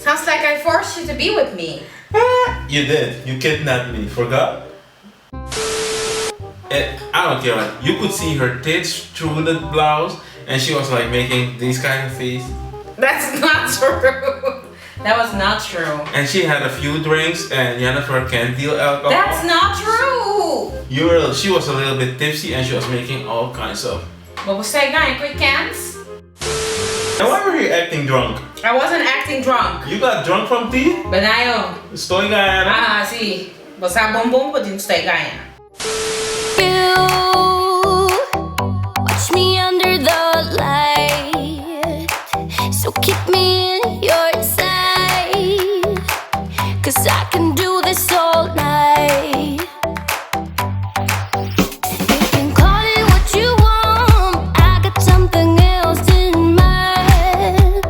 Sounds like I forced you to be with me. You did. You kidnapped me. Forgot? I don't care. Like, you could see her tits through the blouse, and she was like making these kind of face. That's not true. That was not true. And she had a few drinks, and Jennyfer can't deal alcohol. That's not true. She was a little bit tipsy, and she was making all kinds of. What was that guy? Quick cans? And why were you acting drunk? I wasn't acting drunk. You got drunk from tea? Benayo. Estoy ganhando. Ah, sí. Você é bom porque não está ganhando. Watch me under the light, so keep me in your sight, 'cause I can do this all night. You can call it what you want, I got something else in mind.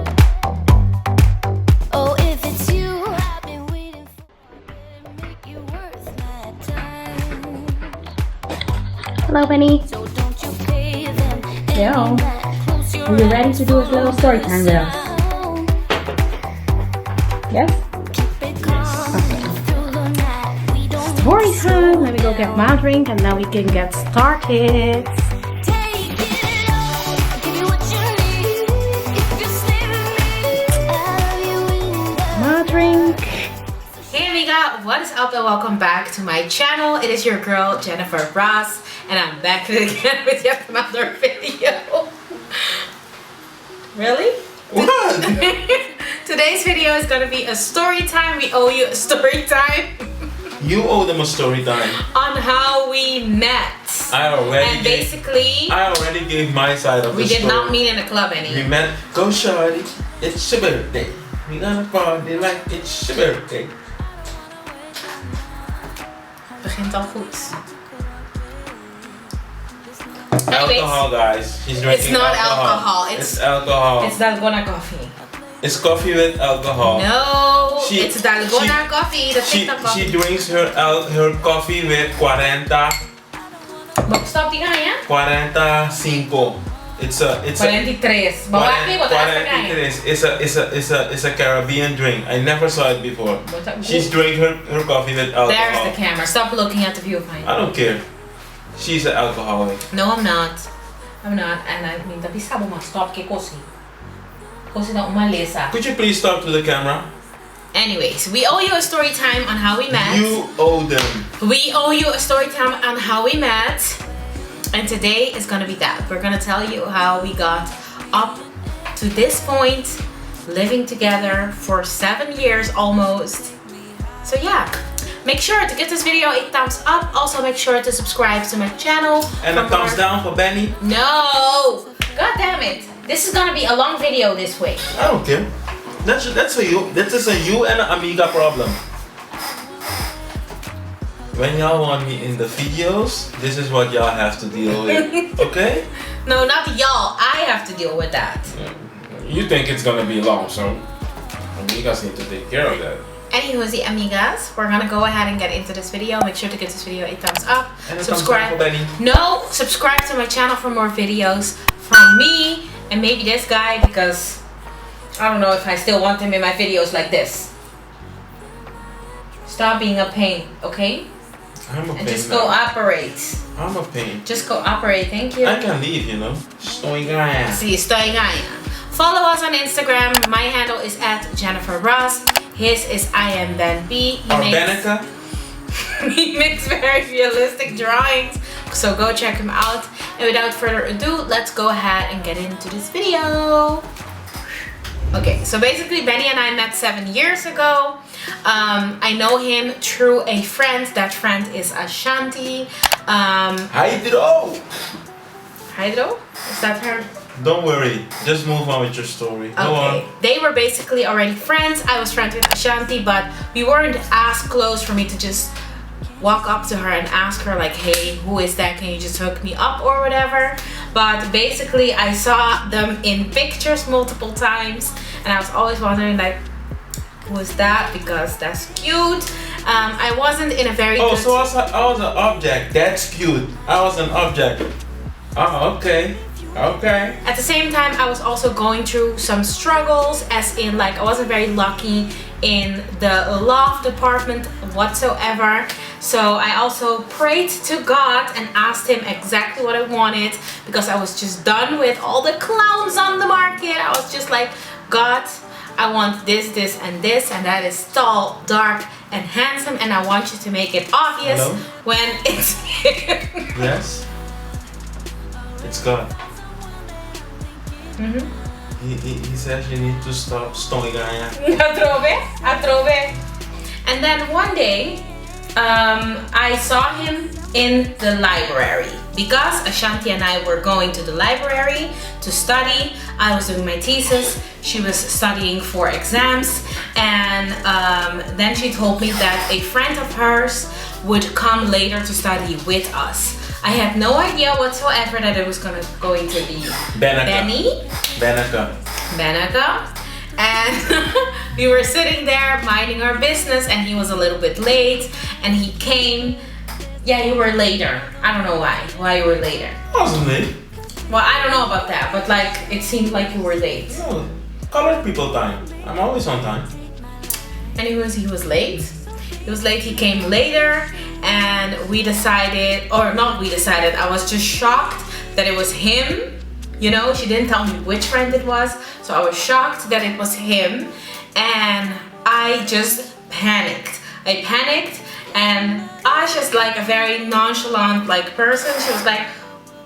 Oh, if it's you I've been waiting for, make you worth my time. Hello, Benny. So don't you pay them. Yo. Are you ready to do a little story time with us? Yes? Story time. Let me go get my drink and then we can get started. My drink. Hey amiga, what is up and welcome back to my channel. It is your girl Jennyfer Ross and I'm back again with yet another video. Really? What? Today's video is gonna be a story time. We owe you a story time. You owe them a story time. On how we met. I already gave my side of the story. We did not meet in a club We any. met, go shawty, it's your birthday. We gonna party like it's your birthday. Begint al goed. Alcohol, guys. She's drinking It's not alcohol. It's alcohol. It's dalgona coffee. It's coffee with alcohol. No, it's dalgona coffee. The TikTok coffee. She drinks her coffee with 40. Stop die gaan, ja? 45. It's a 43. Bawapi, wat It's a Caribbean drink. I never saw it before. She's drinking her coffee with alcohol. There's the camera. Stop looking at the viewfinder. I don't care. She's an alcoholic. No, I'm not. I'm not. And I mean, tapi sabi mo, stop ke kosi. Kosi na umalis ah. Could you please talk to the camera? Anyways, we owe you a story time on how we met. You owe them. We owe you a story time on how we met. And today is gonna be that. We're gonna tell you how we got up to this point, living together for 7 years almost. So yeah, make sure to give this video a thumbs up. Also make sure to subscribe to my channel. And a thumbs down for Benny? No! God damn it. This is gonna be a long video this week. I don't care. That's a you. That is a you and an amiga problem. When y'all want me in the videos, this is what y'all have to deal with. Okay? No, not y'all. I have to deal with that. You think it's gonna be long, so amigas need to take care of that. Anywho's the amigas, we're gonna go ahead and get into this video. Make sure to give this video a thumbs up. And a Subscribe. thumbs down for Benny. No, subscribe to my channel for more videos from me and maybe this guy because I don't know if I still want him in my videos like this. Stop being a pain, okay? I'm a pain. And just now. cooperate. I'm a pain. Just cooperate, thank you. I can leave, you know. Estoy ganhando. Sí, estoy ganhando. Follow us on Instagram. My handle is @Jennyfer Ross. His is IamBenB. He makes very realistic drawings. So go check him out. And without further ado, let's go ahead and get into this video. Okay, so basically Benny and I met 7 years ago. I know him through a friend. That friend is Ashanti. Hydro! Hydro? Is that her? Don't worry, just move on with your story. Go Okay, on. they were basically already friends. I was friends with Ashanti, but we weren't as close for me to just walk up to her and ask her like, hey, who is that? Can you just hook me up or whatever? But basically I saw them in pictures multiple times and I was always wondering like, who is that? Because that's cute. I wasn't in a very good... so I was an object. That's cute. I was an object. Oh, okay. Okay. At the same time, I was also going through some struggles, as in like I wasn't very lucky in the loft department whatsoever. So I also prayed to God and asked him exactly what I wanted, because I was just done with all the clowns on the market. I was just like, God, I want this, this, and this, and that is tall, dark, and handsome, and I want you to make it obvious. Hello? When it's him. Yes. It's God. Mm-hmm. He says you need to stop stonking Gaia. Atrove. And then one day, I saw him in the library, because Ashanti and I were going to the library to study. I was doing my thesis, she was studying for exams, and then she told me that a friend of hers would come later to study with us. I had no idea whatsoever that it was going to be Benaka. And we were sitting there minding our business, and he was a little bit late, and he came. Yeah, you were later. I don't know why you were later. I wasn't late. Well, I don't know about that, but like it seemed like you were late. No, colored people time. I'm always on time. And he was late. He was late. He came later, and we decided, or not we decided, I was just shocked that it was him. You know, she didn't tell me which friend it was, so I was shocked that it was him, and I just panicked. I panicked, and Asha's like a very nonchalant like person. She was like,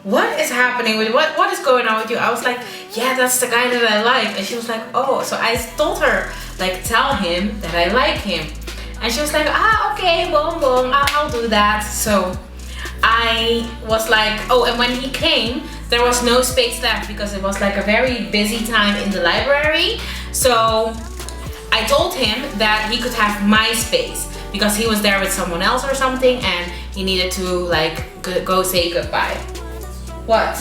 what is happening with you? What is going on with you? I was like, yeah, that's the guy that I like. And she was like, oh. So I told her, like, tell him that I like him. And she was like, okay, boom, boom, I'll do that. So I was like, oh, and when he came, there was no space left, because it was like a very busy time in the library. So I told him that he could have my space, because he was there with someone else or something, and he needed to like go say goodbye. What?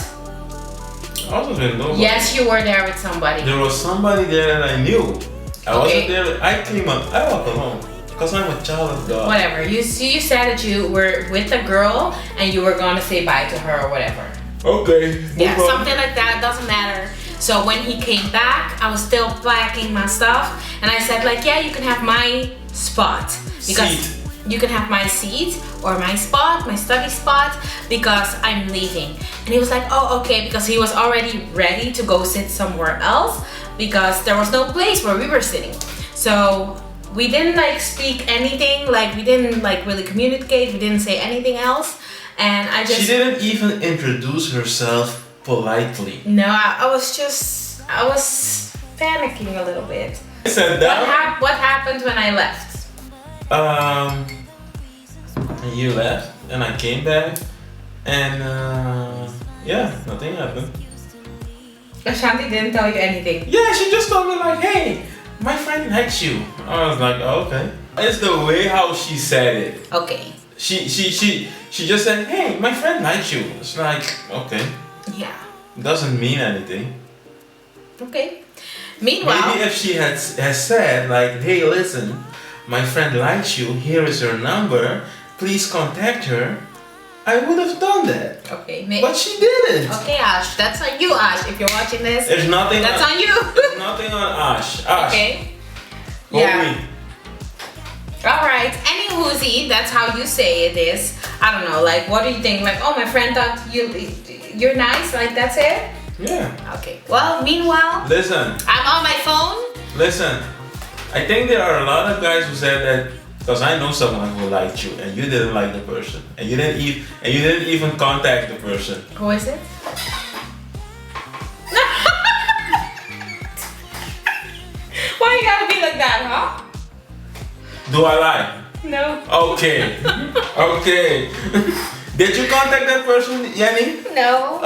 I wasn't with nobody. Yes, you were there with somebody. There was somebody there that I knew. I Okay. wasn't there. I walked alone, because I'm a child of God. Whatever. You said that you were with a girl and you were gonna say bye to her or whatever. Okay. Yeah, move on. something like that, doesn't matter. So when he came back, I was still packing my stuff, and I said like, yeah, you can have my spot, because Seat. you can have my seat or my spot, my study spot, because I'm leaving. And he was like, oh, okay, because he was already ready to go sit somewhere else, because there was no place where we were sitting. So we didn't like speak anything, like we didn't like really communicate, we didn't say anything else. And I just... She didn't even introduce herself politely. No, I was panicking a little bit. I sat down. What happened when I left? You left, and I came back, and yeah, nothing happened. Ashanti didn't tell you anything. Yeah, she just told me like, hey, my friend likes you. I was like, oh, okay. It's the way how she said it. Okay. She just said, hey, my friend likes you. It's like, okay. Yeah. Doesn't mean anything. Okay. Meanwhile... Maybe if she has said like, hey, listen, my friend likes you, here is her number, please contact her, I would have done that. Okay. But she didn't. Okay, Ash. That's on you, Ash. If you're watching this, There's nothing that's on you. There's nothing on Ash. Ash. Okay. Hold Yeah. me. Alright. Anywhoozy, that's how you say it is. I don't know, like what do you think? Like, oh, my friend thought you're nice, like that's it? Yeah. Okay. Well, meanwhile, Listen. I'm on my phone. Listen. I think there are a lot of guys who said that because I know someone who liked you and you didn't like the person and you didn't even contact the person. Who is it? Why you gotta be like that, huh? Do I lie? No. Okay. Okay. Did you contact that person, Jenny? No.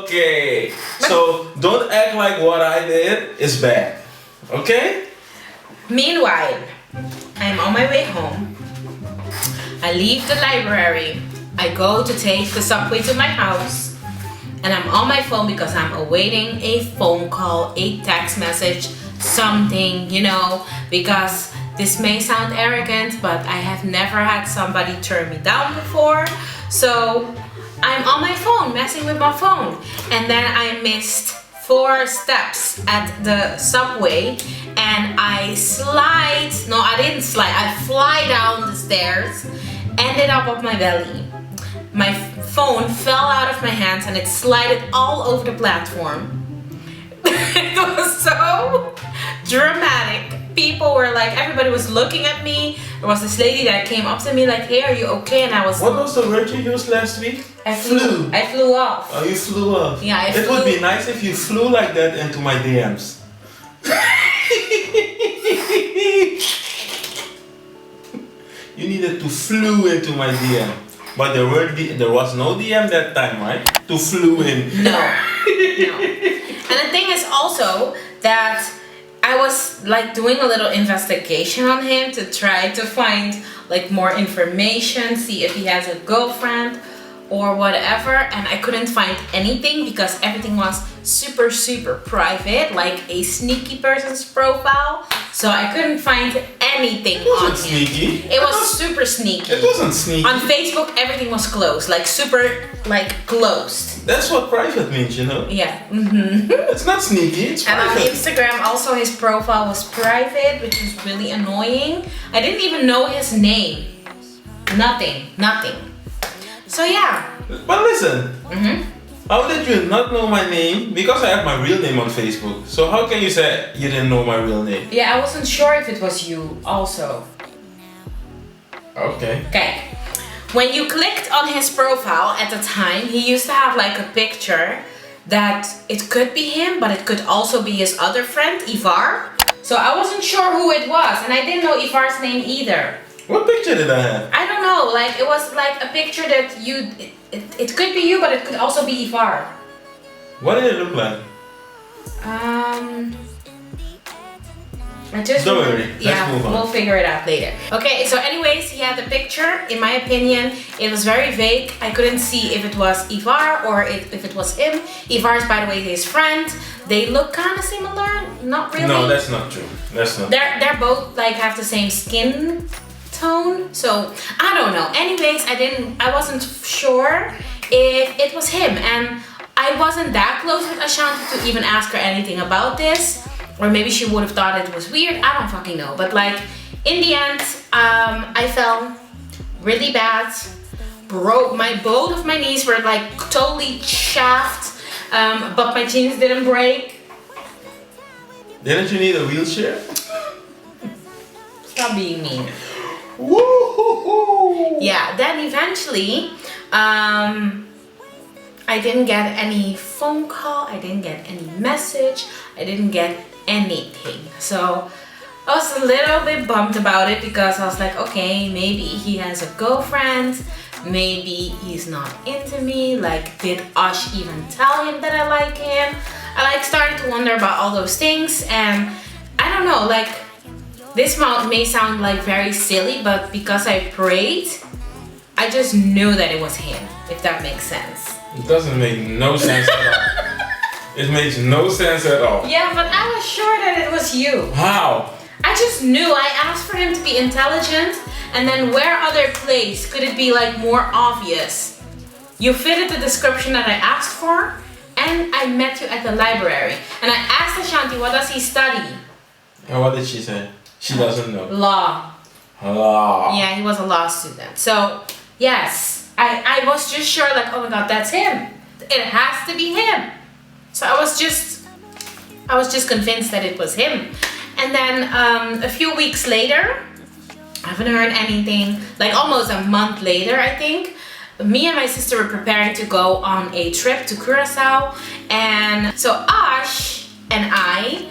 Okay. So don't act like what I did is bad. Okay? Meanwhile, I'm on my way home. I leave the library. I go to take the subway to my house. And I'm on my phone because I'm awaiting a phone call, a text message, something, you know, because this may sound arrogant, but I have never had somebody turn me down before. So I'm on my phone, messing with my phone. And then I missed 4 steps at the subway and I fly down the stairs, ended up on my belly. My phone fell out of my hands and it slided all over the platform. It was so dramatic. People were like, everybody was looking at me. There was this lady that came up to me like, hey, are you okay? And I was... What was the word you used last week? I flew off. Oh, you flew off. Yeah, It would be nice if you flew like that into my DMs. You needed to flew into my DM. But there was no DM that time, right? To flew in. No. And the thing is also that I was like doing a little investigation on him to try to find like more information, see if he has a girlfriend or whatever, and I couldn't find anything because everything was super private, like a sneaky person's profile. So I couldn't find anything on him. Sneaky. It was super sneaky. It wasn't sneaky. On Facebook, everything was closed, like super closed. That's what private means, you know? Yeah. Mm-hmm. It's not sneaky, it's And on private. Instagram, also his profile was private, which was really annoying. I didn't even know his name. Nothing. So yeah. But listen, how did you not know my name? Because I have my real name on Facebook. So how can you say you didn't know my real name? Yeah, I wasn't sure if it was you also. Okay. Okay. When you clicked on his profile at the time, he used to have like a picture that it could be him, but it could also be his other friend, Ivar. So I wasn't sure who it was, and I didn't know Ivar's name either. What picture did I have? I don't know, like it was like a picture that it could be you, but it could also be Ivar. What did it look like? I just Don't worry, let's move on. We'll figure it out later. Okay, so anyways, he had the picture. In my opinion, it was very vague. I couldn't see if it was Ivar or if it was him. Ivar is, by the way, his friend. They look kind of similar, not really. No, that's not true. That's not. They're both like have the same skin tone, so I don't know. Anyways, I wasn't sure if it was him, and I wasn't that close with Ashanti to even ask her anything about this. Or maybe she would have thought it was weird. I don't fucking know. But like, in the end, I fell really bad. Both of my knees were like totally chaffed. But my jeans didn't break. Didn't you need a wheelchair? Stop being mean. Woo-hoo-hoo. Yeah, then eventually, I didn't get any phone call. I didn't get any message. I didn't get anything. So I was a little bit bummed about it because I was like, okay, maybe he has a girlfriend, maybe he's not into me. Like, did Ash even tell him that I like him? I like started to wonder about all those things, and I don't know, like, this may sound like very silly, but because I prayed, I just knew that it was him, if that makes sense. It doesn't make no sense at all. It makes no sense at all. Yeah, but I was sure that it was you. How? I just knew. I asked for him to be intelligent, and then where other place could it be like more obvious? You fitted the description that I asked for, and I met you at the library. And I asked Ashanti, what does he study? And what did she say? She doesn't know. Law. Law. Yeah, he was a law student. So, yes, I was just sure, like, oh my god, that's him. It has to be him. So I was just convinced that it was him. And then a few weeks later, I haven't heard anything, like almost a month later, I think, me and my sister were preparing to go on a trip to Curacao. And so Ash and I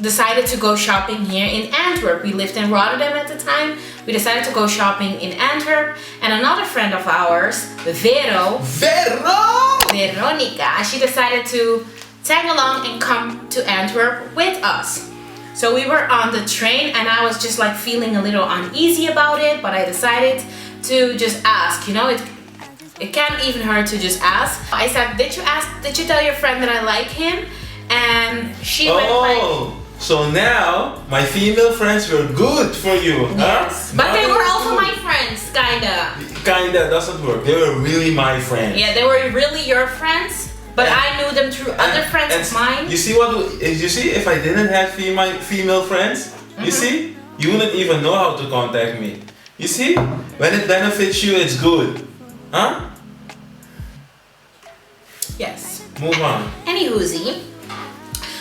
decided to go shopping here in Antwerp. We lived in Rotterdam at the time. We decided to go shopping in Antwerp. And another friend of ours, Veronica, she decided to tag along and come to Antwerp with us. So we were on the train and I was just like feeling a little uneasy about it, but I decided to just ask, you know, it can't even hurt to just ask. I said, did you tell your friend that I like him? And she went like, so now my female friends were good for you, yes. huh? But they were also my friends, kinda. kinda doesn't work. They were really my friends. Yeah, they were really your friends, but I knew them through other friends of mine. You see if I didn't have female friends, you see, you wouldn't even know how to contact me. You see, when it benefits you, it's good, huh? Yes. Move on. Anywhoosie.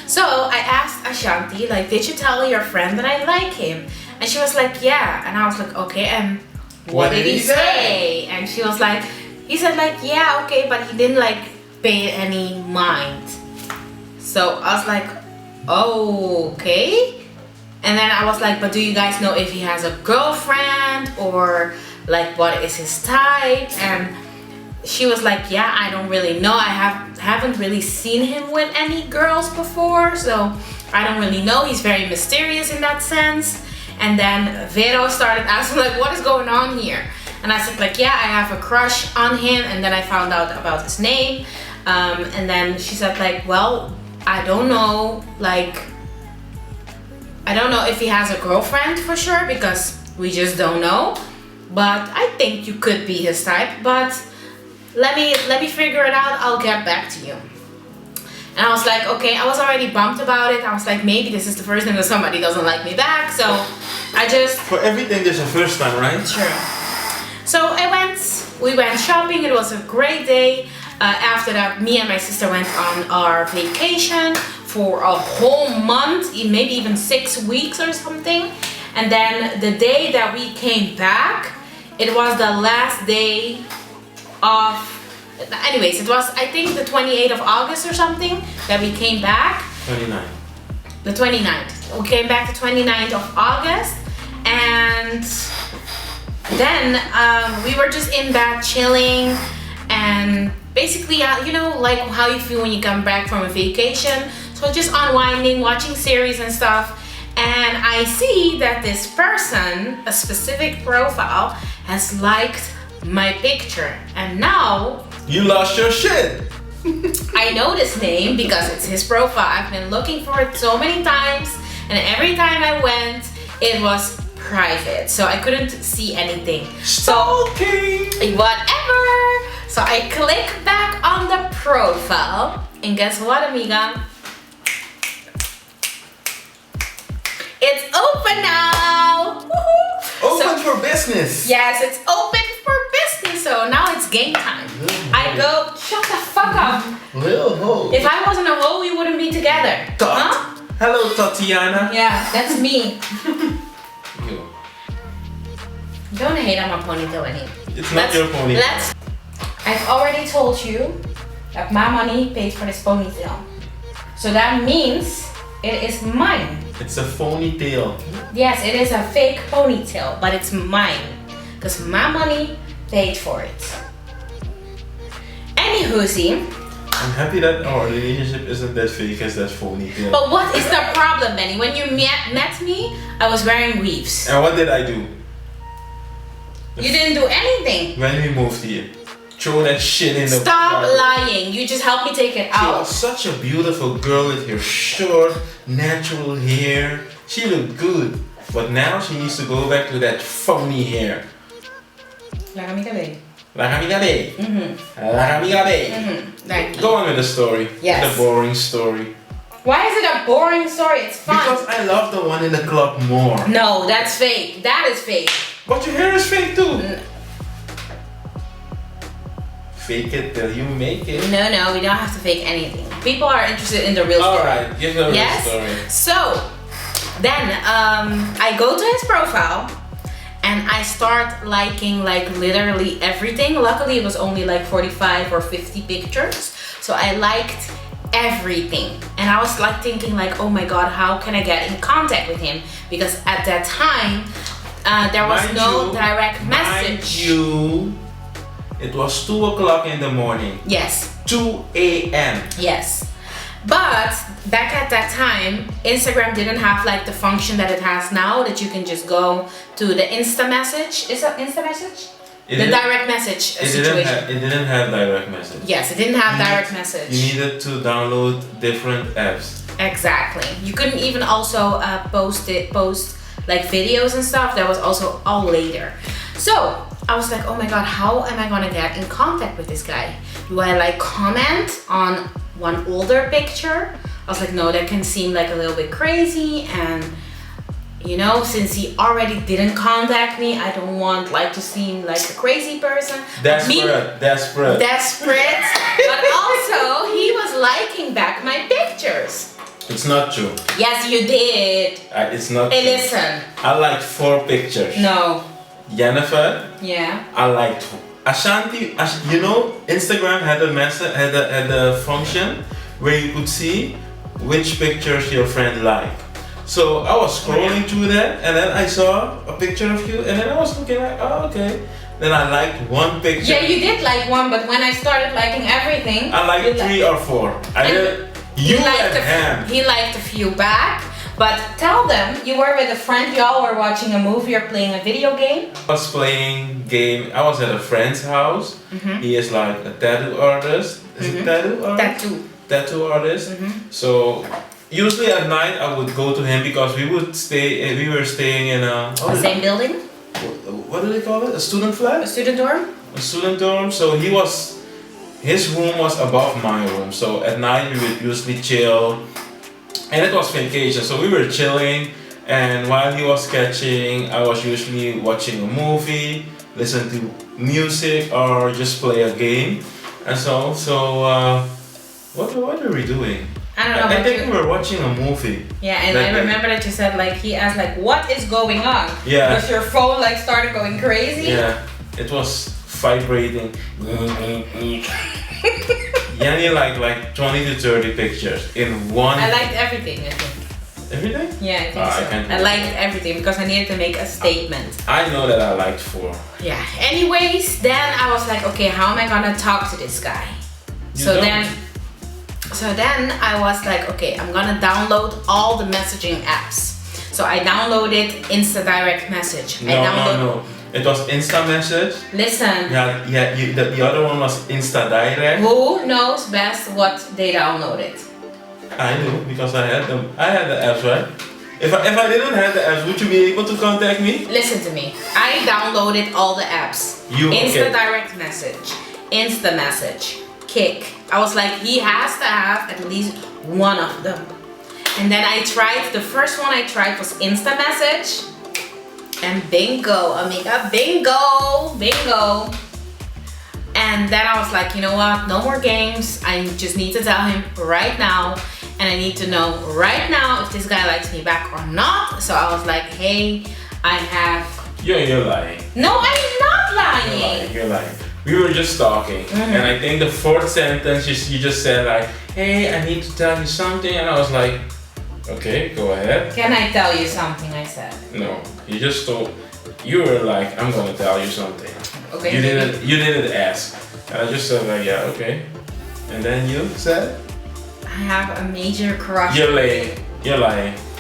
So I asked Ashanti, like, did you tell your friend that I like him? And she was like, yeah. And I was like, okay, and what did he say? And she was like, he said like, yeah, okay, but he didn't like pay any mind. So I was like, oh, okay. And then I was like, but do you guys know if he has a girlfriend or like what is his type? And she was like, yeah, I don't really know. I haven't really seen him with any girls before, so I don't really know. He's very mysterious in that sense. And then Vero started asking like, what is going on here? And I said like, yeah, I have a crush on him. And then I found out about his name. And then she said like, well, I don't know, like, I don't know if he has a girlfriend for sure because we just don't know. But I think you could be his type, but let me figure it out. I'll get back to you. And I was like, okay, I was already bummed about it. I was like, maybe this is the first time that somebody doesn't like me back. So I just... For everything there's a first time, right? Sure. So we went shopping. It was a great day. After that, me and my sister went on our vacation for a whole month, maybe even 6 weeks or something. And then the day that we came back, it was the last day of, anyways, it was, I think, the 28th of August or something that we came back. 29. The 29th. We came back the 29th of August, and then we were just in bed chilling, and basically, you know, like how you feel when you come back from a vacation. So just unwinding, watching series and stuff. And I see that this person, a specific profile, has liked my picture. And now... You lost your shit! I know this name because it's his profile. I've been looking for it so many times. And every time I went, it was private. So I couldn't see anything. Stalking! So, whatever! So I click back on the profile. And guess what, amiga? It's open now! Open for business! Yes, it's open for business, so now it's game time. I go, shut the fuck up. Little hoe. If I wasn't a hoe, we wouldn't be together. Huh? Hello, Tatiana. Yeah, that's me. You. Don't hate on my ponytail anymore. It's not your ponytail. I've already told you that my money pays for this ponytail. So that means it is mine. It's a phony tail. Yes, it is a fake ponytail, but it's mine. Because my money paid for it. Anywhoosie. I'm happy that our relationship isn't that fake as that phony tail. But what is the problem, Benny? When you met me, I was wearing weaves. And what did I do? You didn't do anything. When we moved here. Throw that shit in the Stop lying. You just helped me take it She out. was such a beautiful girl with her short, natural hair. She looked good. But now she needs to go back to that phony hair. La amiga babe. La amiga babe. La amiga babe. Thank you. Go on with the story. Yes. The boring story. Why is it a boring story? It's fun. Because I love the one in the club more. No, that's fake. That is fake. But your hair is fake too. Fake it till you make it. No, we don't have to fake anything. People are interested in the real story. Alright, give the real story. So, then I go to his profile and I start liking like literally everything. Luckily, it was only like 45 or 50 pictures. So I liked everything. And I was like thinking like, oh my God, how can I get in contact with him? Because at that time, there was no direct message. Mind you, it was 2 o'clock in the morning. Yes. 2 a.m. Yes. But back at that time, Instagram didn't have like the function that it has now, that you can just go to the Insta message. Is that Insta message? The direct message situation. It didn't have direct message. Yes, it didn't have direct message. You needed to download different apps. Exactly. You couldn't even also post like videos and stuff. That was also all later. So I was like, oh my god, how am I gonna get in contact with this guy? Do I like comment on one older picture? I was like, no, that can seem like a little bit crazy, and you know, since he already didn't contact me, I don't want like to seem like a crazy person. Desperate. But also, he was liking back my pictures. It's not true. Yes, you did. It's not Hey, true. listen. I liked 4 pictures. No. Jennifer, Yeah. I liked Ashanti. You know, Instagram had a function where you could see which pictures your friend liked. So I was scrolling through that, and then I saw a picture of you, and then I was looking like, oh, okay. Then I liked 1 picture. Yeah, you did like one, but when I started liking everything, I liked 3 or 4. I did. You and him. He liked a few back, but tell them you were with a friend, y'all were watching a movie or playing a video game. I was playing game. I was at a friend's house. He is like a tattoo artist. Is it tattoo artist? Tattoo artist. So usually at night I would go to him because we were staying in a Same building? what do they call it? A student flat? A student dorm? A student dorm. So his room was above my room. So at night we would usually chill. And it was vacation, so we were chilling, and while he was sketching, I was usually watching a movie, listen to music, or just play a game. And what were we doing? I don't know. I think we were watching a movie. Yeah, and I remember that you said like, he asked like, what is going on? Yeah. Because your phone like started going crazy. Yeah, it was vibrating. Yanni like 20 to 30 pictures in one. I liked everything, I think. Everything? Yeah, I think so. I liked everything because I needed to make a statement. I know that I liked 4. Yeah. Anyways, then I was like, okay, how am I gonna talk to this guy? So then I was like, okay, I'm gonna download all the messaging apps. So I downloaded Insta Direct Message. No. It was Insta Message. Listen. Yeah. The other one was Insta Direct. Who knows best what they downloaded? I do because I had them. I had the apps, right? If I didn't have the apps, would you be able to contact me? Listen to me. I downloaded all the apps. Insta Direct Message, Insta Message, Kick. I was like, he has to have at least one of them. And then I tried. The first one I tried was Insta Message. And bingo, amiga, bingo. And then I was like, you know what, no more games. I just need to tell him right now. And I need to know right now if this guy likes me back or not. So I was like, hey, I have... You're lying. No, I'm not lying. You're lying. We were just talking. And I think the 4th sentence, you just said like, hey, I need to tell you something. And I was like, okay, go ahead. Can I tell you something, I said. No, you just told, you were like, I'm gonna tell you something. Okay. You didn't ask. And I just said like, yeah, okay. And then you said? I have a major crush. You're lying.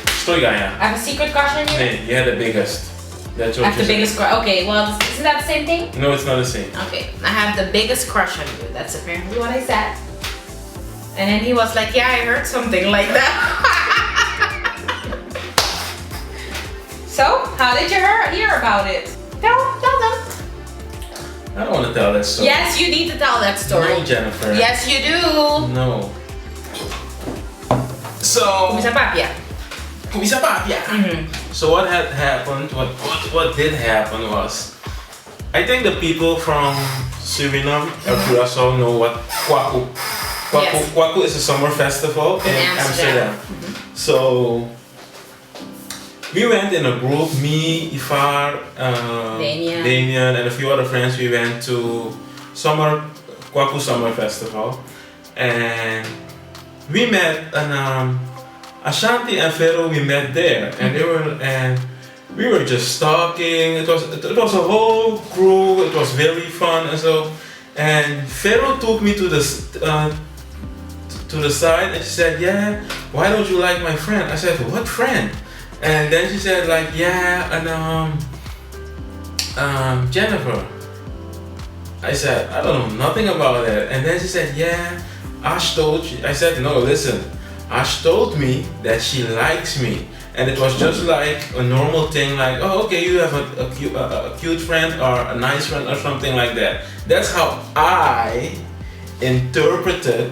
Story guy. I have a secret crush on you? Nee, you had the biggest. That's what I have the biggest crush. Okay, well, isn't that the same thing? No, it's not the same. Okay, I have the biggest crush on you. That's apparently what I said. And then he was like, yeah, I heard something like that. So, how did you hear about it? Tell them. I don't want to tell that story. Yes, you need to tell that story. No, Jennifer. Yes, you do. No. So. Kumisa papia. So what had happened? What did happen was, I think the people from Suriname or Curaçao know what Kwaku. Kwaku is a summer festival in Amsterdam. So we went in a group, me, Ifar, Damien, and a few other friends. We went to Kwaku Summer Festival, and we met Ashanti and Pharaoh. We met there, and we were just talking. It was a whole crew. It was very fun, and so. And Pharaoh took me to the side, and she said, "Yeah, why don't you like my friend?" I said, "What friend?" And then she said like, yeah, and Jennifer. I said, I don't know nothing about that. And then she said, yeah, Ash told you. I said, no, listen, Ash told me that she likes me. And it was just like a normal thing, like, oh, okay, you have a cute friend or a nice friend or something like that. That's how I interpreted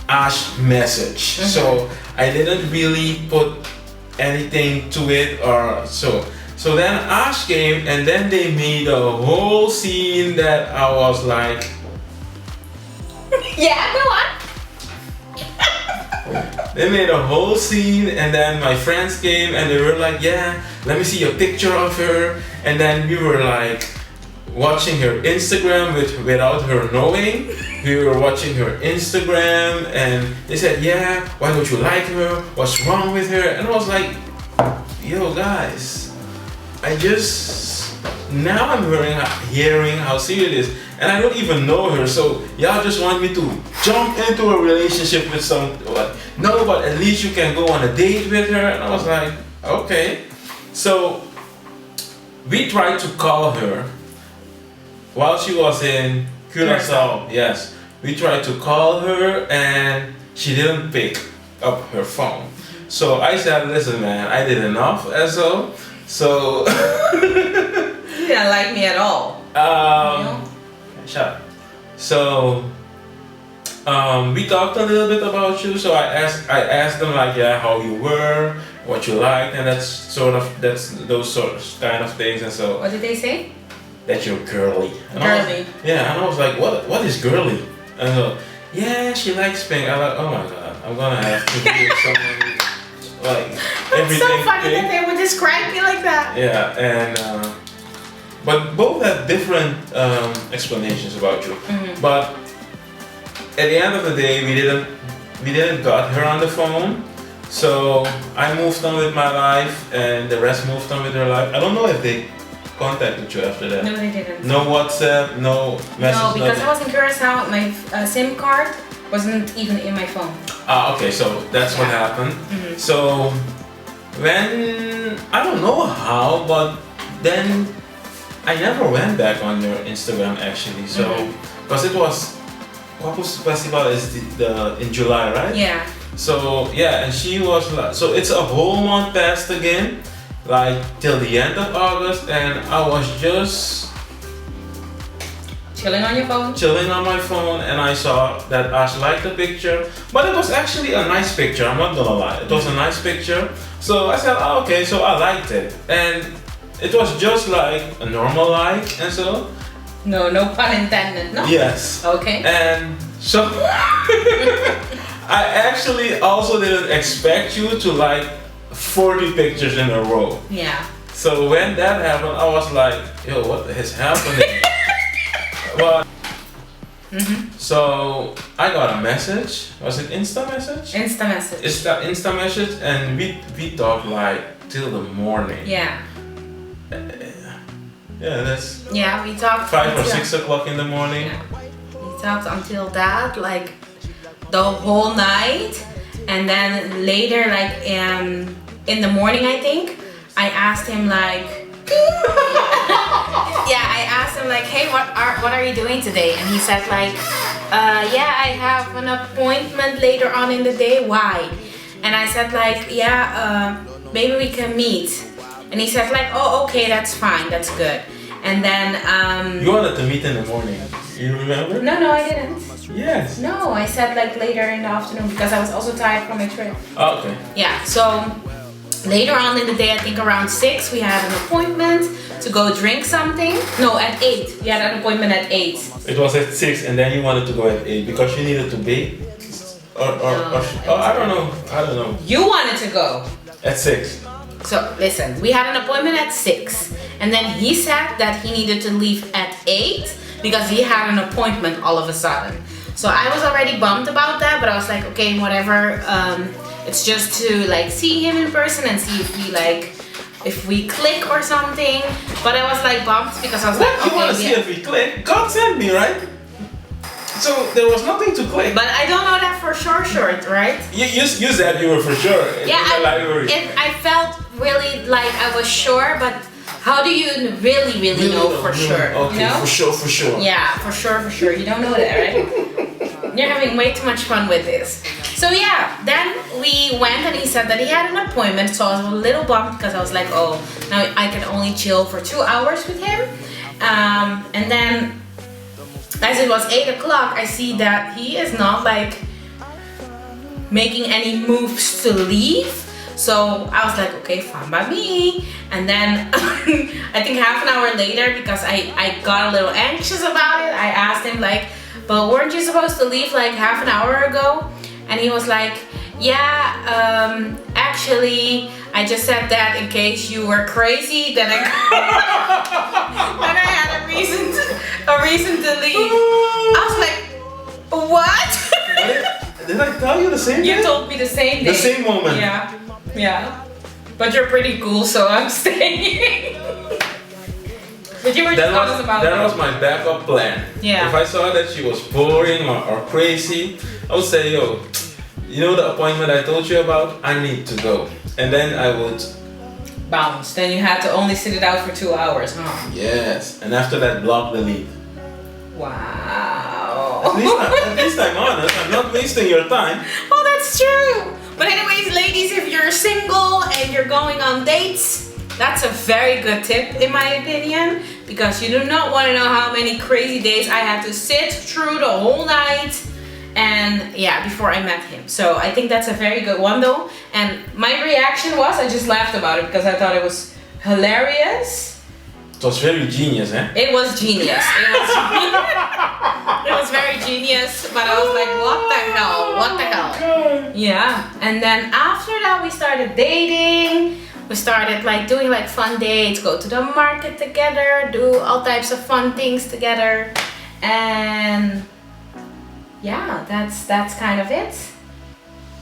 Ash's message. So I didn't really put anything to it or so. So then Ash came and then they made a whole scene that I was like, Yeah, go on. they made a whole scene and then my friends came and they were like, yeah, let me see a picture of her. And then we were like watching her Instagram without her knowing. We were watching her Instagram and they said, yeah, why don't you like her? What's wrong with her? And I was like, yo guys, now I'm hearing how serious it is. And I don't even know her, so y'all just want me to jump into a relationship with no, but at least you can go on a date with her. And I was like, okay. So we tried to call her while she was in Curacao. Yes, we tried to call her and she didn't pick up her phone. So I said, listen man, I did enough, SO. So You didn't like me at all. Shut up. So we talked a little bit about you. So I asked them like, yeah, how you were, what you liked, and that's those kind of things. And so What did they say? that you're girly. And Girly. Yeah, and I was like, what is girly? And so, yeah, she likes pink. I'm like, oh my god, I'm gonna have to be with someone like everything. It's so funny pink. that they would describe me like that. Yeah, and but both have different explanations about you. But at the end of the day, we didn't got her on the phone. So I moved on with my life, and the rest moved on with their life. I don't know if they contacted you after that. No, they didn't. No WhatsApp, no message. No, because nothing. I was in Curacao, my SIM card wasn't even in my phone. Ah, okay, so that's what happened. So when I don't know how, but then I never went back on your Instagram actually. So because it was Quapus Festival is in July, right? Yeah. So yeah, and she was like, so it's a whole month passed again, like till the end of August, and I was just Chilling on your phone? chilling on my phone, and I saw that Ash liked the picture, but it was actually a nice picture. I'm not gonna lie, it was a nice picture. So I said, oh, okay, so I liked it, and it was just like a normal like, and so. No pun intended, no? Yes. Okay. And so I actually also didn't expect you to like 40 pictures in a row. Yeah. So when that happened, I was like, yo, what is happening? But so I got a message. Was it Insta message? Insta message. It's that Insta message, and we talked like till the morning. Yeah. Yeah, that's Yeah, we talked 5 or until- 6 o'clock in the morning. Yeah. We talked until that, like the whole night, and then later, like in the morning, I think I asked him like, yeah, I asked him like, hey, what are you doing today? And he said like, yeah, I have an appointment later on in the day. Why? And I said like, yeah, maybe we can meet. And he said like, oh, okay, that's fine, that's good. And then You wanted to meet in the morning. You remember? no, I didn't. Yes. No, I said like later in the afternoon because I was also tired from my trip. Oh, okay. Yeah, so later on in the day, I think around 6, we had an appointment to go drink something. No, at 8. We had an appointment at 8. It was at 6, and then you wanted to go at 8 because you needed to bake. I don't know. You wanted to go. At 6. So listen, we had an appointment at 6, and then he said that he needed to leave at 8 because he had an appointment all of a sudden. So I was already bummed about that, but I was like, okay, whatever. It's just to like see him in person and see if we click or something. But I was like bummed because I was like, You want to okay, see if we click? God sent me, right? So there was nothing to click. but I don't know that for sure, right? You said you were for sure in the library. I felt really like I was sure, but how do you really know for sure? Okay, you know? for sure. Yeah, for sure. You don't know that, right? You're having way too much fun with this. So yeah, then we went and he said that he had an appointment. So I was a little bummed because I was like, oh, now I can only chill for 2 hours with him. And then as it was 8 o'clock, I see that he is not like making any moves to leave. So I was like, okay, fine by me. And then I think half an hour later, because I got a little anxious about it, I asked him like, but weren't you supposed to leave like half an hour ago? And he was like, yeah, actually, I just said that in case you were crazy, then I had a reason to leave. I was like, what? Did I tell you the same You day? told me the same day. The same moment. Yeah, yeah. But you're pretty cool, so I'm staying. But you were just honest about that was my backup plan. Yeah. If I saw that she was boring or crazy, I would say, yo, you know the appointment I told you about? I need to go. And then I would bounce. Then you had to only sit it out for 2 hours, huh? Yes. And after that, block the lead. Wow. At least I'm honest. I'm not wasting your time. Oh, that's true. But anyways, ladies, if you're single and you're going on dates, that's a very good tip in my opinion, because you do not want to know how many crazy days I had to sit through the whole night, and yeah, before I met him. So I think that's a very good one though. And my reaction was, I just laughed about it because I thought it was hilarious. It was very genius, eh? It was genius. It was very genius, but I was like, what the hell? What the hell? Yeah. And then after that, we started dating. We started like doing like fun dates, go to the market together, do all types of fun things together. And yeah, that's kind of it.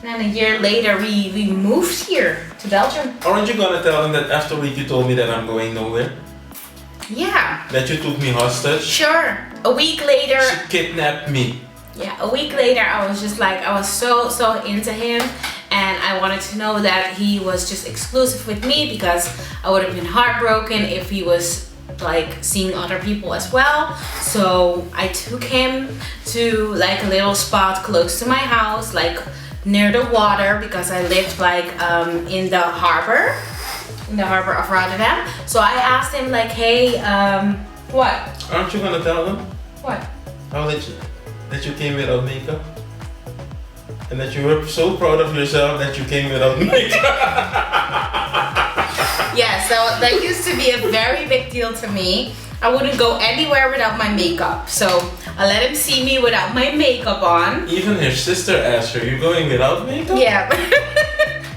And a year later, we moved here to Belgium. Aren't you gonna tell them that after a week you told me that I'm going nowhere? Yeah. That you took me hostage? Sure. A week later. She kidnapped me. Yeah, a week later, I was just like, I was so into him, and I wanted to know that he was just exclusive with me, because I would have been heartbroken if he was like seeing other people as well. So I took him to like a little spot close to my house, like near the water, because I lived like in the harbor of Rotterdam. So I asked him like, hey, what? Aren't you gonna tell them? What? That you came without makeup? And that you were so proud of yourself that you came without makeup? Yeah, so that used to be a very big deal to me. I wouldn't go anywhere without my makeup. So I let him see me without my makeup on. Even her sister asked her, you going without makeup? Yeah.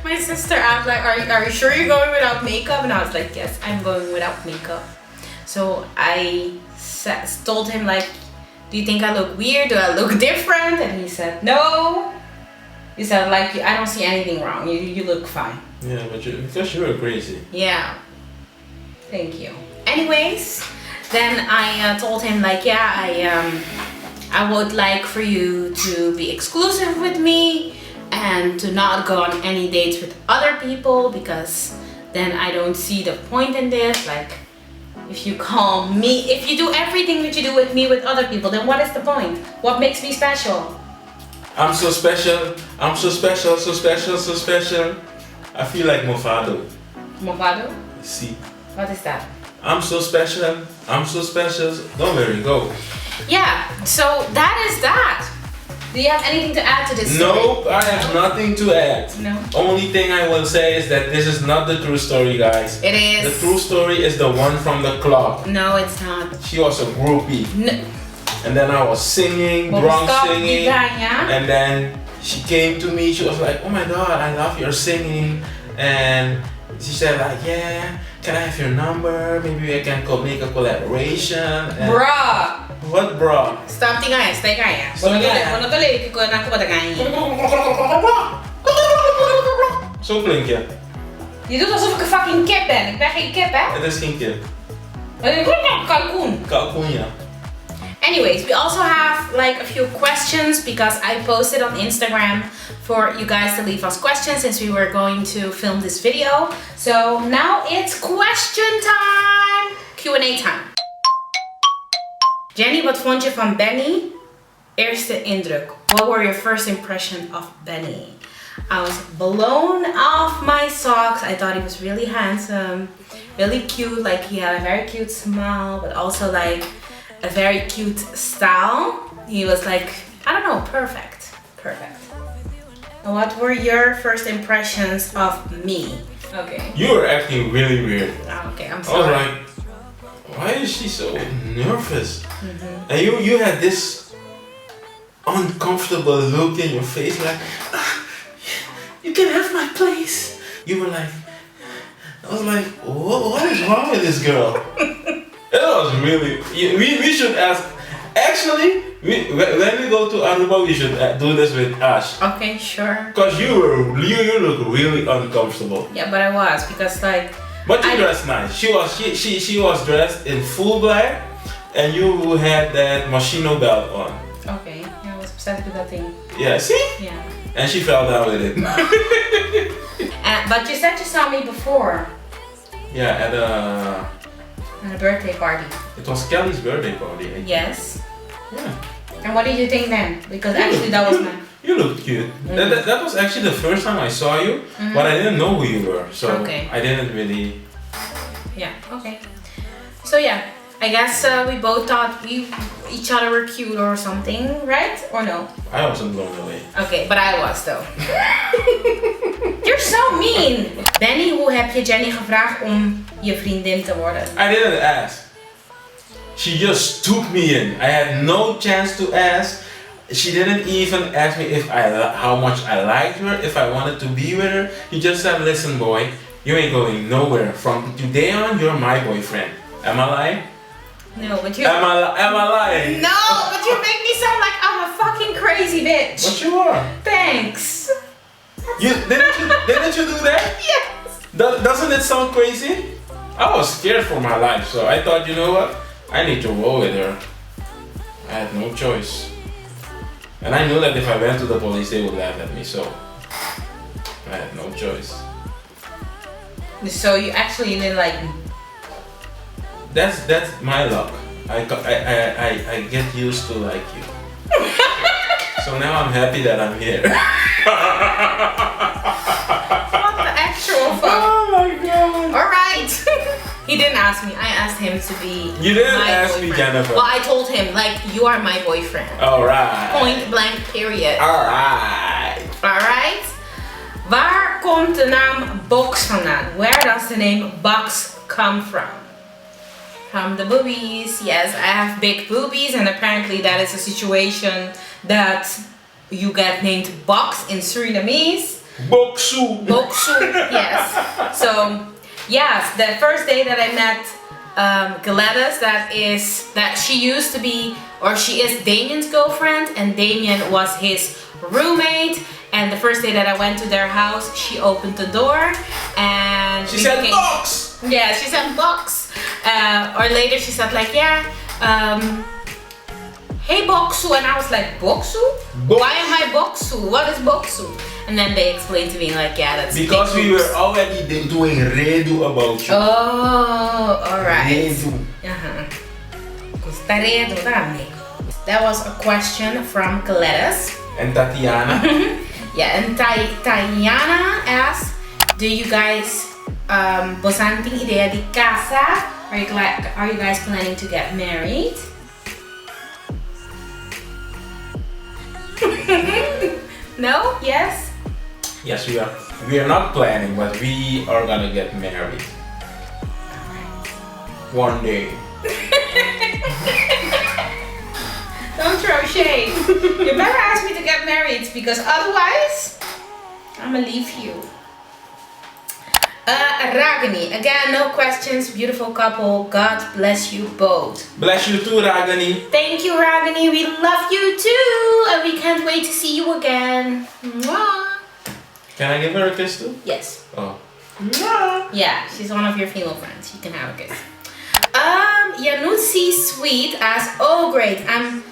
My sister asked like, are you sure you're going without makeup? And I was like, yes, I'm going without makeup. So I told him like, do you think I look weird? Do I look different? And he said, no. He said like, I don't see anything wrong. You look fine. Yeah, but because you were crazy. Yeah. Thank you. Anyways, then I told him like, yeah, I would like for you to be exclusive with me and to not go on any dates with other people, because then I don't see the point in this. Like, if you do everything that you do with me with other people, then what is the point? What makes me special? I'm so special. I'm so special, so special, so special. I feel like Movado. Movado? See? What is that? I'm so special. I'm so special. Don't worry, go. Yeah, so that is that. Do you have anything to add to this story? Nope, I have nothing to add. No. Only thing I will say is that this is not the true story, guys. It is. The true story is the one from the club. No, it's not. She was a groupie. No. And then I was singing, drunk singing. And then she came to me, she was like, oh my god, I love your singing. And she said like, yeah, can I have your number? Maybe I can make a collaboration. And Bruh! What bruh? Stop tinggalin, stay kaya. Stop tuloy ko na ako Zo klink je. Je doet alsof ik een fucking kip ben. Ik ben geen kip, hè? Het is geen kip. Kalkoen. Kalkoen, ja. Anyways, we also have like a few questions, because I posted on Instagram for you guys to leave us questions since we were going to film this video. So now it's question time! Q&A time. Jenny, wat vond je van Benny? Eerste indruk. what were your first impression of Benny? I was blown off my socks. I thought he was really handsome, really cute. Like he had a very cute smile, but also like a very cute style. He was like, I don't know, perfect. And what were your first impressions of me? Okay. You were acting really weird. Oh, okay, I'm I was sorry. like, why is she so nervous? And you had this uncomfortable look in your face, like, you can have my place. You were like, I was like, what is wrong with this girl? It was really, we should ask, actually, when we go to Aruba, we should do this with Ash. Okay, sure. Because you look really uncomfortable. Yeah, but I was, because like, But you dressed nice. She was dressed in full black, and you had that Moschino belt on. okay, yeah, I was obsessed with that thing. Yeah, see? Yeah. And she fell down with it. But you said you saw me before Yeah, at a birthday party. it was Kelly's birthday party. Eh? Yes. Yeah. And what did you think then? Because actually that was my... You looked cute. That was actually the first time I saw you, but I didn't know who you were, so Okay. I didn't really. Yeah, okay. So yeah, I guess we both thought each other were cute or something, right? Or no? I wasn't blown away. Okay, but I was though. You're so mean! Benny, hoe heb je Jenny gevraagd om je vriendin te worden? I didn't ask. She just took me in. I had no chance to ask. She didn't even ask me if how much I liked her, if I wanted to be with her. He just said, listen boy, you ain't going nowhere. From today on, you're my boyfriend. Am I lying? No, but you... Am I lying? No, but you make me sound like I'm a fucking crazy bitch. But you are. Thanks. Didn't you do that? Yes. Doesn't it sound crazy? I was scared for my life, so I thought, you know what? I need to roll with her. I had no choice. And I knew that if I went to the police, they would laugh at me, so I had no choice. So you actually didn't like me? That's my luck. I get used to like you. So now I'm happy that I'm here. What the actual fuck? Oh my god. Alright. He didn't ask me. I asked him to be You didn't my ask boyfriend. me, Jennifer. Well, I told him, like, you are my boyfriend. Alright. Point blank, period. Alright. Alright. Waar komt de naam Box vandaan? Where does the name Box come from? From the boobies. Yes, I have big boobies, and apparently that is a situation that you get named Box in Surinamese. Boksu. Boksu, yes. So, yes, the first day that I met Gladys, that she used to be, or she is Damien's girlfriend, and Damien was his roommate. And the first day that I went to their house, she opened the door and She said box. Yeah, she said box. Or later she said like, yeah, hey Boksu, and I was like, Boksu? Why am I Boksu? What is Boksu? And then they explained to me like, yeah, that's because we were already doing redo about you. Oh, alright. Redo. Está redo, amigo. That was a question from Gladys. And Tatiana. Yeah, and Tayana asked, do you guys bosan ting idea di casa? Are you guys planning to get married? No? Yes? Yes, we are. We are not planning, but we are gonna get married. One day. Don't throw shade. You better ask me to get married, because otherwise I'm gonna leave you. Ragini, again, no questions, beautiful couple. God bless you both. Bless you too, Ragini. Thank you, Ragini. We love you too, and we can't wait to see you again. Mwah. Can I give her a kiss too? Yes. Oh. Mwah. Yeah, she's one of your female friends. You can have a kiss. Yanutsi Sweet asks, oh great, I'm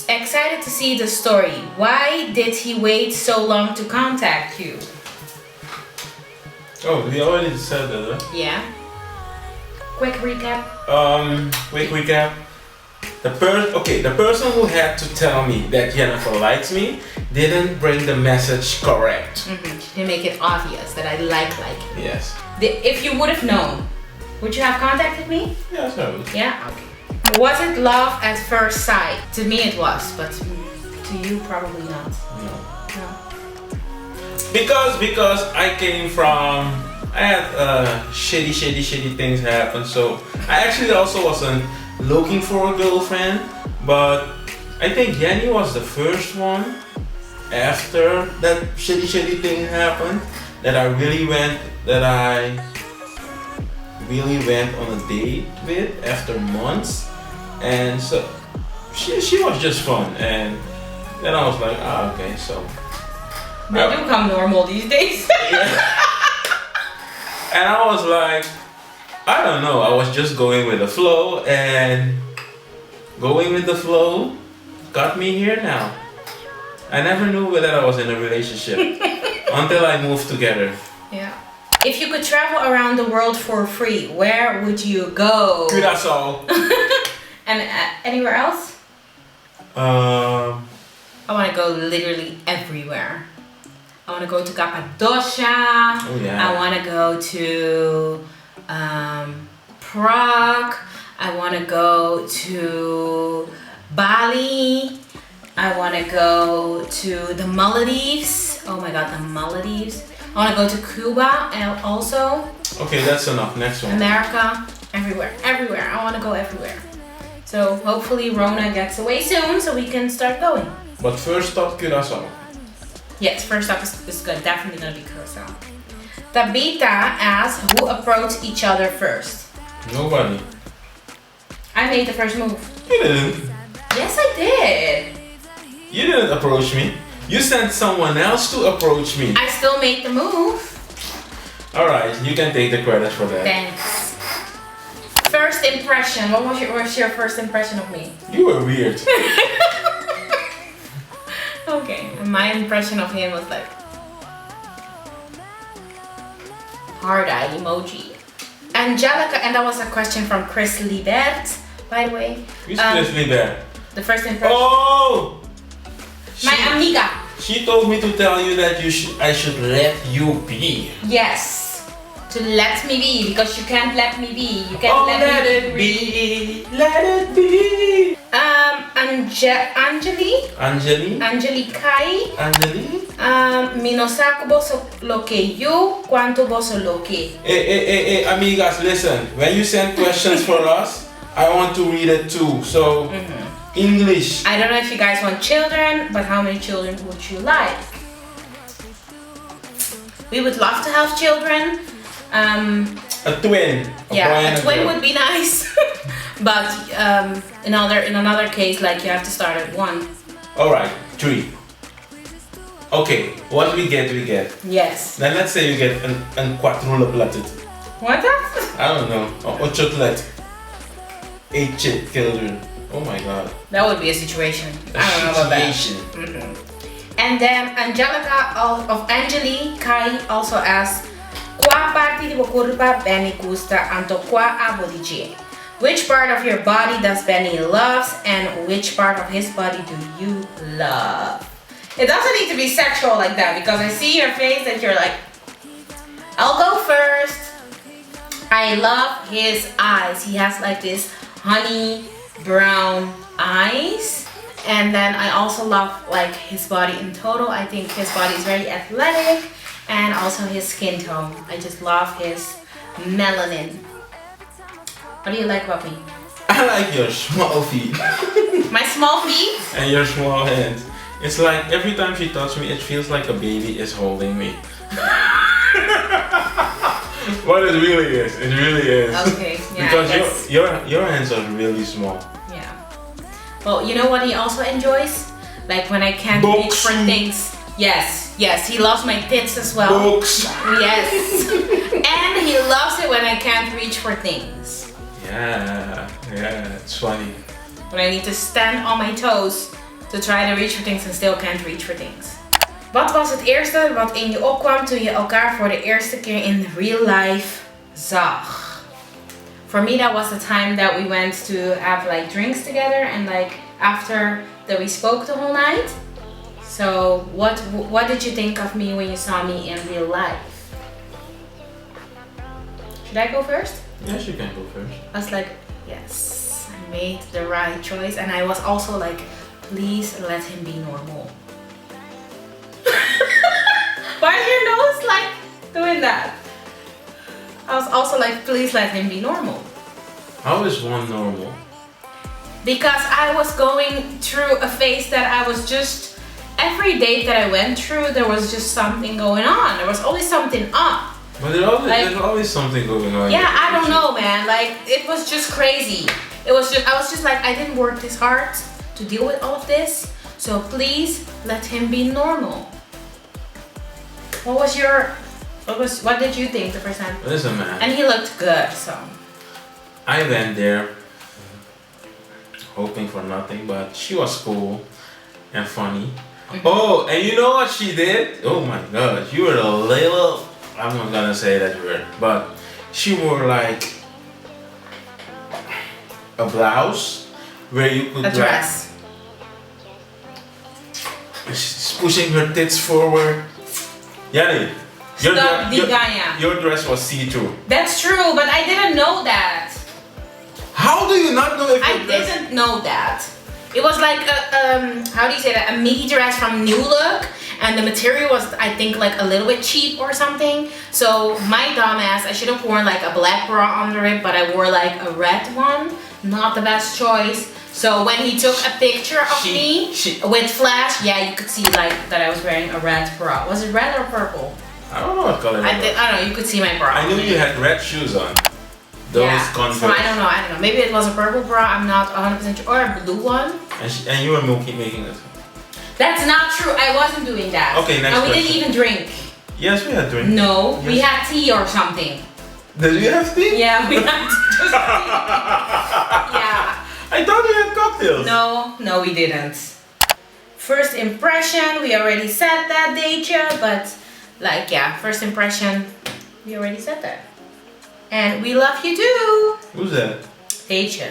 excited to see the story. Why did he wait so long to contact you? Oh, we already said that, huh? Yeah. Quick recap. Quick recap. the person who had to tell me that Jennifer likes me didn't bring the message correct. She didn't make it obvious that I like you. Yes. If you would have known, would you have contacted me? Yes, I would. Yeah? Okay. Was it love at first sight? To me it was, but to you probably not. No. No. Because I came from, I had shitty things happen, so I actually also wasn't looking for a girlfriend, but I think Jenny was the first one after that shitty thing happened that I really went on a date with after months, and so she was just fun, and then I was like, okay, so They do come normal these days. and I was like, I don't know, I was just going with the flow, and going with the flow got me here now. I never knew that I was in a relationship until I moved together. Yeah. If you could travel around the world for free, where would you go? Curaçao. And anywhere else? I want to go literally everywhere. I want to go to Cappadocia. Oh yeah. I want to go to Prague. I want to go to Bali. I want to go to the Maldives. Oh my god, the Maldives. I want to go to Cuba and also Okay, that's enough. Next one. America. Everywhere. I want to go everywhere. So hopefully Rona gets away soon so we can start going. But first stop Curaçao. Yes, first up is good. Definitely gonna be Curacao. Tabitha asks who approached each other first. Nobody. I made the first move. You didn't. Yes, I did. You didn't approach me. You sent someone else to approach me. I still made the move. Alright, you can take the credit for that. Thanks. First impression. What was your first impression of me? You were weird. Okay, and my impression of him was like hard eye emoji. Angelica, and that was a question from Chris Libert, by the way. Who's Chris Libert? The first impression. Oh! My amiga. She told me to tell you that I should let you be. Yes. To let me be, because you can't let me be. You can't let it be. Let it be. Angeli Kai. Angeli? Mi no saco boso lo que yo, cuánto boso lo que. Hey, amigas, listen. When you send questions for us, I want to read it too. So, English. I don't know if you guys want children, but how many children would you like? We would love to have children. A twin. A twin would be nice. But in another case, like you have to start at 1. Alright, 3. Okay, what we get? Yes. Then let's say you get an quadruplet. What that? I don't know. Or ochotlet. 8 children. Oh my god. That would be a situation. I don't know about that. And then Angelica of Angeli Kai also asks, "Qua parte di corpo Benny gusta anto qua aboligie?" Which part of your body does Benny loves and which part of his body do you love? It doesn't need to be sexual like that because I see your face that you're like, I'll go first. I love his eyes. He has like this honey brown eyes. And then I also love like his body in total. I think his body is very athletic and also his skin tone. I just love his melanin. What do you like about me? I like your small feet. My small feet? And your small hands. It's like every time she touches me, it feels like a baby is holding me. But it really is. It really is. Okay. Yeah, because your hands are really small. Yeah. Well, you know what he also enjoys? Like when I can't reach for things. Yes. He loves my tits as well. Books. Yes. And he loves it when I can't reach for things. Yeah, it's funny. When I need to stand on my toes to try to reach for things and still can't reach for things. Wat was het eerste wat in je opkwam toen je elkaar voor de eerste keer in real life zag? for me that was the time that we went to have like drinks together, and like after that we spoke the whole night. So what did you think of me when you saw me in real life? Should I go first? Yes, you can go first. I was like, yes, I made the right choice, and I was also like, please let him be normal. Why is your nose like doing that? I was also like, please let him be normal. How is one normal? Because I was going through a phase that I was just, every date that I went through, there was just something going on. There was always something up. But there's always something going on. Yeah, I don't know, man. Like, it was just crazy. I was just like, I didn't work this hard to deal with all of this. So please let him be normal. What did you think the first time? Listen, man. And he looked good, so. I went there hoping for nothing, but she was cool and funny. Oh, and you know what she did? Oh my gosh, you were a little, I'm not gonna say that word, but she wore like a blouse where you could A dress. She's pushing her tits forward. Yanni, your dress was see-through. That's true, but I didn't know that. How do you not know if I didn't know that. It was like a, how do you say that? A midi dress from New Look, and the material was, I think, like a little bit cheap or something. So my dumbass, I should have worn like a black bra under it, but I wore like a red one. Not the best choice. So when he took a picture of me with flash, yeah, you could see like that I was wearing a red bra. Was it red or purple? I don't know what color it was. I don't know, you could see my bra. I knew you had red shoes on. Those Converse. So I don't know. Maybe it was a purple bra, I'm not 100% sure. Or a blue one. And you were making it. That's not true, I wasn't doing that. Okay, next And we question. didn't even drink. Yes, we had drink. No, yes. we had tea or something. Did we have tea? Yeah, we had just tea. Yeah. I thought we had cocktails. No, we didn't. First impression, we already said that, Deja, but like, yeah, first impression, we already said that. And we love you too. Who's that? Deja.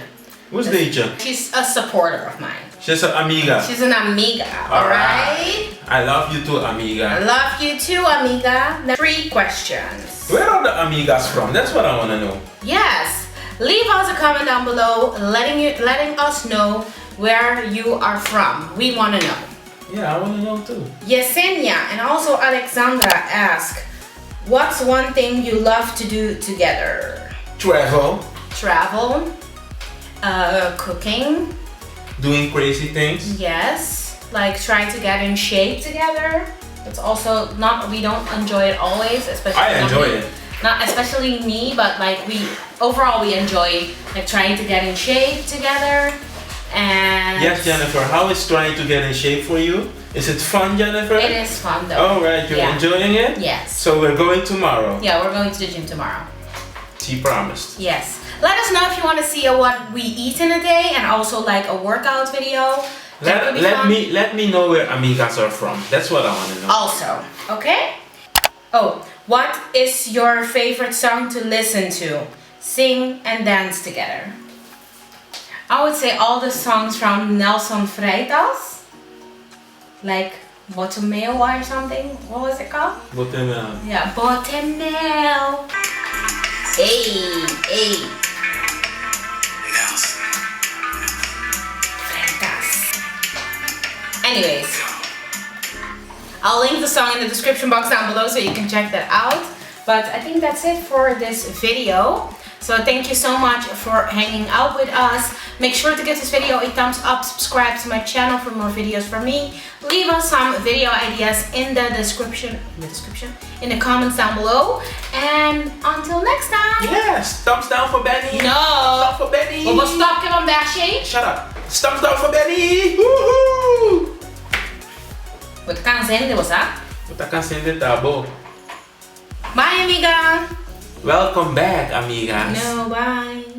Who's Deja? She's a supporter of mine. She's an amiga. She's an amiga, alright? I love you too, amiga. I love you too, amiga. Now, 3 questions. Where are the amigas from? That's what I want to know. Yes. Leave us a comment down below letting us know where you are from. We want to know. Yeah, I want to know too. Yesenia and also Alexandra ask, what's one thing you love to do together? Travel. Travel. Cooking. Doing crazy things. Yes. Like try to get in shape together. It's also not, we don't enjoy it always, especially I enjoy it. Not especially me, but like overall we enjoy like trying to get in shape together. And yes, Jennifer, how is trying to get in shape for you? Is it fun, Jennifer? it is fun though. Oh right, you're enjoying it? Yes. So we're going tomorrow. Yeah, we're going to the gym tomorrow. She promised. Yes. Let us know if you want to see what we eat in a day and also like a workout video. Let me know where amigas are from. That's what I want to know. Also, okay? Oh, what is your favorite song to listen to, sing and dance together? I would say all the songs from Nelson Freitas, like Botemel or something. What was it called? Botemel. Yeah, Botemel. Hey. Anyways, I'll link the song in the description box down below so you can check that out. But I think that's it for this video. So thank you so much for hanging out with us. Make sure to give this video a thumbs up, subscribe to my channel for more videos from me. Leave us some video ideas in the description, in the comments down below. And until next time. Yes, thumbs down for Benny. No. Thumbs up for Benny. Stop on bash. Shut up. Thumbs down for Benny. Woohoo! What kind of send was that? Bye, amiga. Welcome back, amigas. No, bye.